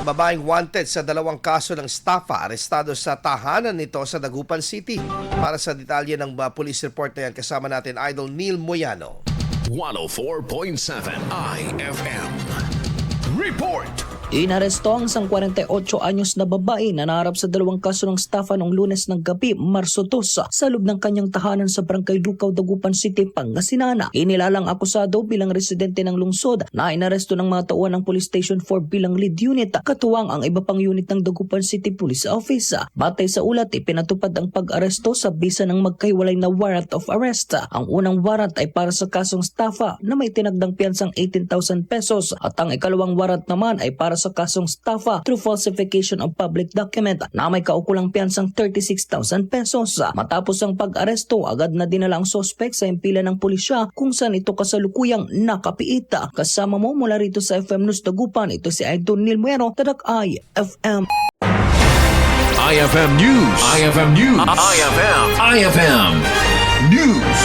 Babaeng wanted sa dalawang kaso ng estafa, arestado sa Tahanan Nito sa Dagupan City. Para sa detalye ng police report na yan, kasama natin Idol Neil Moyano. 104.7 IFM Report. Inaresto ang isang 48 anyos na babae na naharap sa dalawang kaso ng estafa noong Lunes ng gabi, Marso 2, sa loob ng kanyang tahanan sa Barangay Lucaw, Dagupan City, Pangasinan. Inilalang akusado bilang residente ng lungsod na inaresto ng mga tauhan ng Police Station 4 bilang lead unit, katuwang ang iba pang unit ng Dagupan City Police Office. Batay sa ulat, ipinatupad ang pag-aresto sa bisa ng magkahiwalay na warrant of arrest. Ang unang warrant ay para sa kasong estafa na may tinagdang piyansang 18,000 pesos at ang ikalawang warrant naman ay para sa kasong estafa through falsification of public document na may kaukulang piyansang 36,000 pesos. Matapos ang pag-aresto, agad na dinala ang sospek sa impila ng pulisya kung saan ito kasalukuyang nakapiita. Kasama mo mula rito sa FM News Dagupan, ito si Idol Neil Moyano, Tadak IFM. IFM News. IFM News. IFM News.